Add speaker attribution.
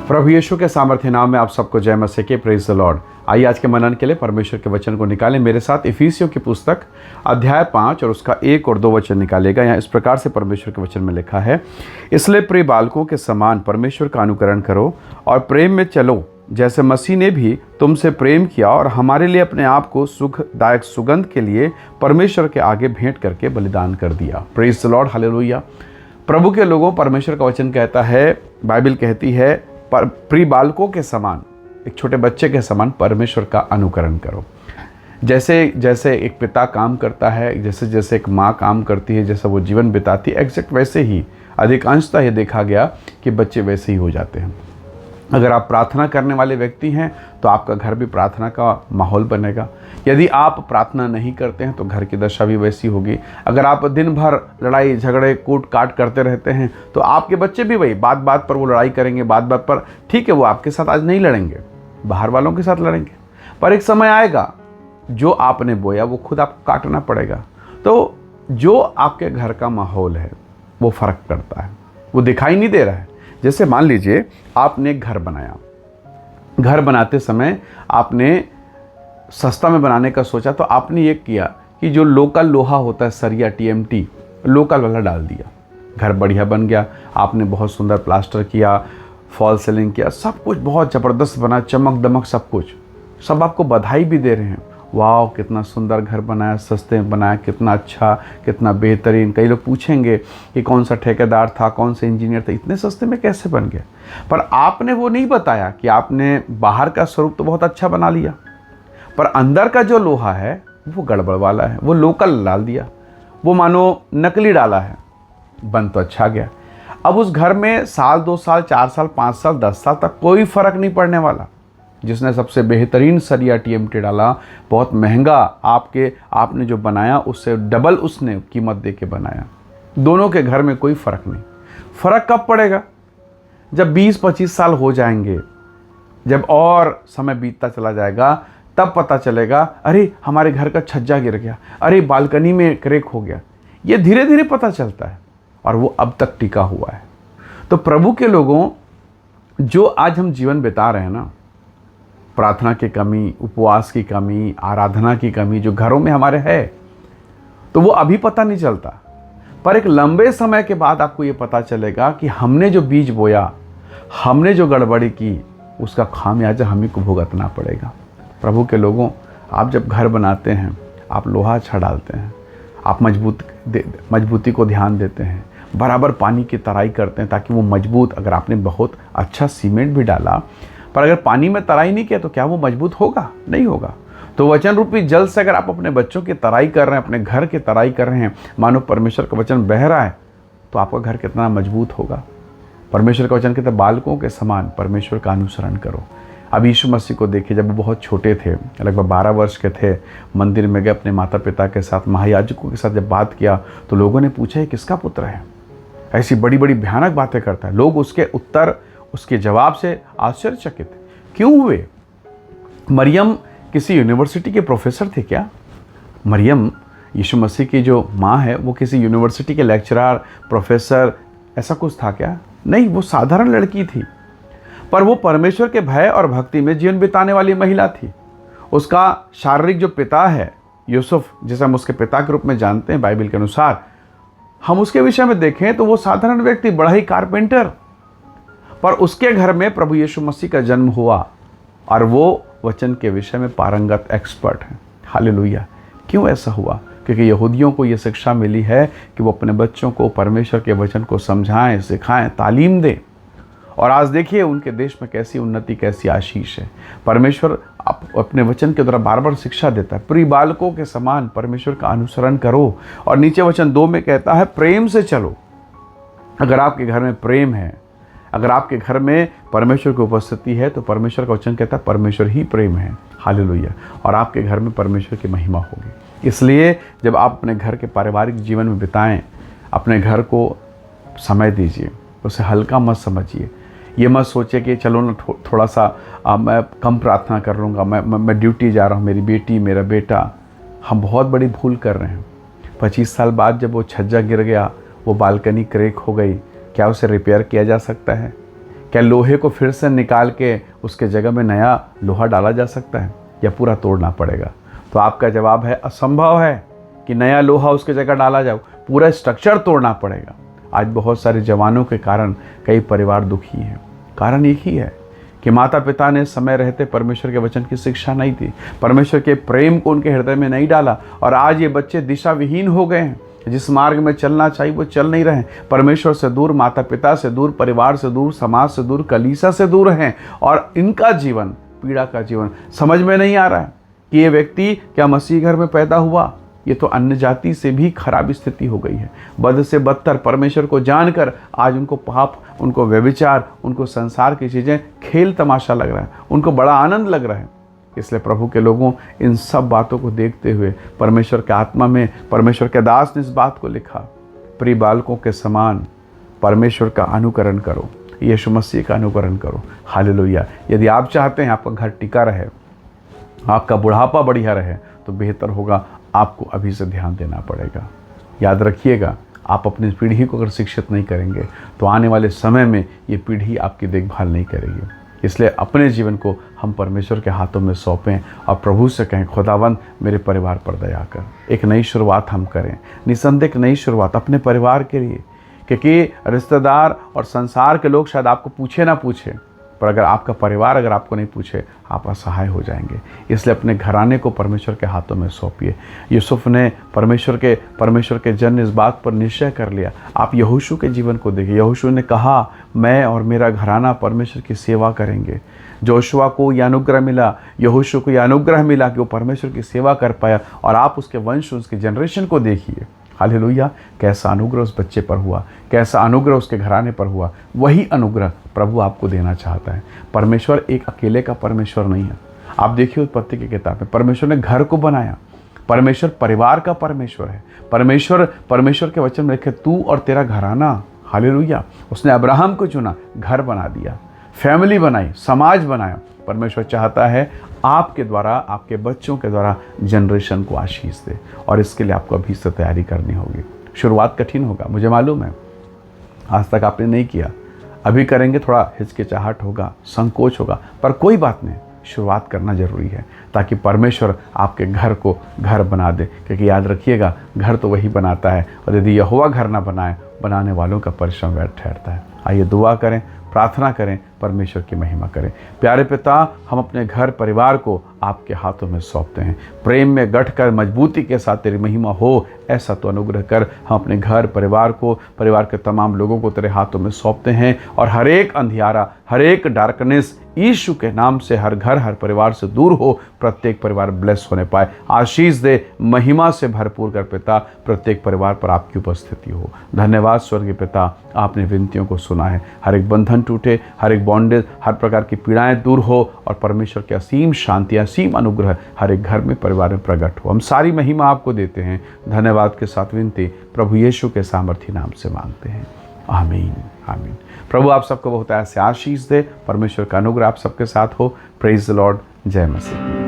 Speaker 1: प्रभु यीशु के सामर्थ्य नाम में आप सबको जय मसीह के प्रेज द लॉर्ड। आइए आज के मनन के लिए परमेश्वर के वचन को निकालें। मेरे साथ इफिसियों की पुस्तक अध्याय 5 और उसका 1 और 2 वचन निकालेगा। यहाँ इस प्रकार से परमेश्वर के वचन में लिखा है, इसलिए प्रिय बालकों के समान परमेश्वर का अनुकरण करो और प्रेम में चलो, जैसे मसीह ने भी तुमसे प्रेम किया और हमारे लिए अपने आप को सुखदायक सुगंध के लिए परमेश्वर के आगे भेंट करके बलिदान कर दिया। Praise the Lord, hallelujah. प्रभु के लोगों, परमेश्वर का वचन कहता है, बाइबल कहती है, प्रिय बालकों के समान, एक छोटे बच्चे के समान परमेश्वर का अनुकरण करो। जैसे जैसे एक पिता काम करता है, जैसे जैसे एक माँ काम करती है, जैसा वो जीवन बिताती है, एग्जैक्ट वैसे ही अधिकांशतः ये देखा गया कि बच्चे वैसे ही हो जाते हैं। अगर आप प्रार्थना करने वाले व्यक्ति हैं तो आपका घर भी प्रार्थना का माहौल बनेगा। यदि आप प्रार्थना नहीं करते हैं तो घर की दशा भी वैसी होगी। अगर आप दिन भर लड़ाई झगड़े कूट काट करते रहते हैं तो आपके बच्चे भी वही बात बात पर वो लड़ाई करेंगे, बात बात पर। ठीक है, वो आपके साथ आज नहीं लड़ेंगे, बाहर वालों के साथ लड़ेंगे, पर एक समय आएगा जो आपने बोया वो खुद आपको काटना पड़ेगा। तो जो आपके घर का माहौल है वो फ़र्क करता है, वो दिखाई नहीं दे रहा है। जैसे मान लीजिए आपने एक घर बनाया, घर बनाते समय आपने सस्ता में बनाने का सोचा, तो आपने ये किया कि जो लोकल लोहा होता है, सरिया टीएमटी लोकल वाला डाल दिया। घर बढ़िया बन गया, आपने बहुत सुंदर प्लास्टर किया, फॉल सीलिंग किया, सब कुछ बहुत ज़बरदस्त बना, चमक दमक सब कुछ। सब आपको बधाई भी दे रहे हैं, वाह कितना सुंदर घर बनाया, सस्ते में बनाया, कितना अच्छा, कितना बेहतरीन। कई लोग पूछेंगे कि कौन सा ठेकेदार था, कौन से इंजीनियर था, इतने सस्ते में कैसे बन गया। पर आपने वो नहीं बताया कि आपने बाहर का स्वरूप तो बहुत अच्छा बना लिया, पर अंदर का जो लोहा है वो गड़बड़ वाला है, वो लोकल डाल दिया, वो मानो नकली डाला है। बन तो अच्छा गया। अब उस घर में साल 2 साल 4 साल 5 साल 10 साल तक कोई फ़र्क नहीं पड़ने वाला। जिसने सबसे बेहतरीन सरिया टीएमटी डाला, बहुत महंगा, आपने जो बनाया उससे डबल उसने कीमत दे के बनाया, दोनों के घर में कोई फ़र्क नहीं। फ़र्क कब पड़ेगा? जब 20-25 साल हो जाएंगे, जब और समय बीतता चला जाएगा, तब पता चलेगा, अरे हमारे घर का छज्जा गिर गया, अरे बालकनी में क्रैक हो गया। ये धीरे धीरे पता चलता है और वो अब तक टिका हुआ है। तो प्रभु के लोगों, जो आज हम जीवन बिता रहे हैं ना, प्रार्थना की कमी, उपवास की कमी, आराधना की कमी जो घरों में हमारे है, तो वो अभी पता नहीं चलता, पर एक लंबे समय के बाद आपको ये पता चलेगा कि हमने जो बीज बोया, हमने जो गड़बड़ी की, उसका खामियाजा हमें को भुगतना पड़ेगा। प्रभु के लोगों, आप जब घर बनाते हैं, आप लोहा अच्छा डालते हैं, आप मजबूती को ध्यान देते हैं, बराबर पानी की तराई करते हैं ताकि वो मजबूत। अगर आपने बहुत अच्छा सीमेंट भी डाला, पर अगर पानी में तराई नहीं किया तो क्या वो मजबूत होगा? नहीं होगा। तो वचन रूपी जल से अगर आप अपने बच्चों की तराई कर रहे हैं, अपने घर की तराई कर रहे हैं, मानो परमेश्वर का वचन बह रहा है, तो आपका घर कितना मजबूत होगा। परमेश्वर का वचन कहता है, बालकों के समान परमेश्वर का अनुसरण करो। अब यीशु मसीह को देखिए, जब वो बहुत छोटे थे, लगभग 12 वर्ष के थे, मंदिर में गए अपने माता पिता के साथ, महायाजकों के साथ जब बात किया तो लोगों ने पूछा, ये किसका पुत्र है? ऐसी बड़ी बड़ी भयानक बातें करता है। लोग उसके उत्तर, उसके जवाब से आश्चर्यचकित क्यों हुए? मरियम किसी यूनिवर्सिटी के प्रोफेसर थे क्या? मरियम, यीशु मसीह की जो माँ है, वो किसी यूनिवर्सिटी के लेक्चरर, प्रोफेसर, ऐसा कुछ था क्या? नहीं, वो साधारण लड़की थी, पर वो परमेश्वर के भय और भक्ति में जीवन बिताने वाली महिला थी। उसका शारीरिक जो पिता है, यूसुफ, जिसे हम उसके पिता के रूप में जानते हैं बाइबल के अनुसार, हम उसके विषय में देखें तो वो साधारण व्यक्ति, बड़ा ही कारपेंटर, पर उसके घर में प्रभु यीशु मसीह का जन्म हुआ और वो वचन के विषय में पारंगत एक्सपर्ट हैं। हालेलुया। क्यों ऐसा हुआ? क्योंकि यहूदियों को ये शिक्षा मिली है कि वो अपने बच्चों को परमेश्वर के वचन को समझाएं, सिखाएं, तालीम दें। और आज देखिए उनके देश में कैसी उन्नति, कैसी आशीष है। परमेश्वर अपने वचन के द्वारा बार बार शिक्षा देता है, प्रिय बालकों के समान परमेश्वर का अनुसरण करो। और नीचे वचन 2 में कहता है, प्रेम से चलो। अगर आपके घर में प्रेम है, अगर आपके घर में परमेश्वर की उपस्थिति है, तो परमेश्वर का वचन कहता है परमेश्वर ही प्रेम है। हालेलुया। और आपके घर में परमेश्वर की महिमा होगी। इसलिए जब आप अपने घर के पारिवारिक जीवन में बिताएं, अपने घर को समय दीजिए, उसे हल्का मत समझिए। ये मत सोचिए कि चलो ना थोड़ा सा मैं कम प्रार्थना कर लूँगा, मैं ड्यूटी जा रहा हूँ, मेरी बेटी, मेरा बेटा। हम बहुत बड़ी भूल कर रहे हैं। 25 साल बाद जब वो छज्जा गिर गया, वो बालकनी क्रैक हो गई, क्या उसे रिपेयर किया जा सकता है? क्या लोहे को फिर से निकाल के उसके जगह में नया लोहा डाला जा सकता है या पूरा तोड़ना पड़ेगा? तो आपका जवाब है असंभव है कि नया लोहा उसके जगह डाला जाए, पूरा स्ट्रक्चर तोड़ना पड़ेगा। आज बहुत सारे जवानों के कारण कई परिवार दुखी हैं। कारण एक ही है कि माता पिता ने समय रहते परमेश्वर के वचन की शिक्षा नहीं दी, परमेश्वर के प्रेम को उनके हृदय में नहीं डाला, और आज ये बच्चे दिशा विहीन हो गए हैं। जिस मार्ग में चलना चाहिए वो चल नहीं रहे हैं। परमेश्वर से दूर, माता पिता से दूर, परिवार से दूर, समाज से दूर, कलीसिया से दूर हैं, और इनका जीवन पीड़ा का जीवन। समझ में नहीं आ रहा है कि ये व्यक्ति क्या मसीह घर में पैदा हुआ? ये तो अन्य जाति से भी खराब स्थिति हो गई है। बद से बदतर परमेश्वर को जानकर आज उनको पाप, उनको व्यभिचार, उनको संसार की चीज़ें खेल तमाशा लग रहा है, उनको बड़ा आनंद लग रहा है। इसलिए प्रभु के लोगों, इन सब बातों को देखते हुए परमेश्वर के आत्मा में परमेश्वर के दास ने इस बात को लिखा, प्रिय बालकों के समान परमेश्वर का अनुकरण करो, यीशु मसीह का अनुकरण करो। हालेलुया। यदि आप चाहते हैं आपका घर टिका रहे, आपका बुढ़ापा बढ़िया रहे, तो बेहतर होगा आपको अभी से ध्यान देना पड़ेगा। याद रखिएगा, आप अपनी पीढ़ी को अगर शिक्षित नहीं करेंगे तो आने वाले समय में ये पीढ़ी आपकी देखभाल नहीं करेगी। इसलिए अपने जीवन को हम परमेश्वर के हाथों में सौंपें और प्रभु से कहें, खुदावंद मेरे परिवार पर दया कर। एक नई शुरुआत हम करें, निसंदेह एक नई शुरुआत अपने परिवार के लिए, क्योंकि रिश्तेदार और संसार के लोग शायद आपको पूछे ना पूछे, पर अगर आपका परिवार अगर आपको नहीं पूछे, आप असहाय हो जाएंगे। इसलिए अपने घराने को परमेश्वर के हाथों में सौंपिए। यूसुफ ने परमेश्वर के जन इस बात पर निश्चय कर लिया। आप यहोशू के जीवन को देखिए। यहोशू ने कहा, मैं और मेरा घराना परमेश्वर की सेवा करेंगे। जोशुआ को यह अनुग्रह मिला, यहोशू को यह अनुग्रह मिला कि वो परमेश्वर की सेवा कर पाया। और आप उसके वंश, उसके जनरेशन को देखिए। हालेलुया। कैसा अनुग्रह उस बच्चे पर हुआ, कैसा अनुग्रह उसके घराने पर हुआ। वही अनुग्रह प्रभु आपको देना चाहता है। परमेश्वर एक अकेले का परमेश्वर नहीं है। आप देखिए उत्पत्ति की किताब में परमेश्वर ने घर को बनाया। परमेश्वर परिवार का परमेश्वर है। परमेश्वर के वचन में लिखे, तू और तेरा घराना। हालेलुया। उसने अब्राहम को चुना, घर बना दिया, फैमिली बनाई, समाज बनाया। परमेश्वर चाहता है आपके द्वारा, आपके बच्चों के द्वारा जनरेशन को आशीष दे, और इसके लिए आपको अभी से तैयारी करनी होगी। शुरुआत कठिन होगा, मुझे मालूम है। आज तक आपने नहीं किया, अभी करेंगे, थोड़ा हिचकिचाहट होगा, संकोच होगा, पर कोई बात नहीं, शुरुआत करना जरूरी है, ताकि परमेश्वर आपके घर को घर बना दे। क्योंकि याद रखिएगा, घर तो वही बनाता है, और यदि यहोवा घर ना बनाए, बनाने वालों का परिश्रम व्यर्थ ठहरता है। आइए दुआ करें, प्रार्थना करें, परमेश्वर की महिमा करें। प्यारे पिता, हम अपने घर परिवार को आपके हाथों में सौंपते हैं। प्रेम में गढ़कर मजबूती के साथ तेरी महिमा हो, ऐसा तो अनुग्रह कर। हम अपने घर परिवार को, परिवार के तमाम लोगों को तेरे हाथों में सौंपते हैं, और हर एक अंधियारा, हर एक डार्कनेस यीशु के नाम से हर घर, हर परिवार से दूर हो। प्रत्येक परिवार ब्लेस होने पाए। आशीष दे, महिमा से भरपूर कर पिता। प्रत्येक परिवार पर आपकी उपस्थिति हो। धन्यवाद स्वर्गीय पिता, आपने विनतियों को सुना है। हर एक बंधन टूटे, हर एक बॉन्डेज, हर प्रकार की पीड़ाएं दूर हो, और परमेश्वर की असीम शांति, असीम अनुग्रह हर एक घर में, परिवार में प्रकट हो। हम सारी महिमा आपको देते हैं। धन्यवाद के साथ विनती प्रभु यीशु के सामर्थी नाम से मांगते हैं। आमीन, आमीन। प्रभु आप सबको बहुत ऐसे आशीष दे। परमेश्वर का अनुग्रह आप सबके साथ हो। Praise the Lord. जय मसीह।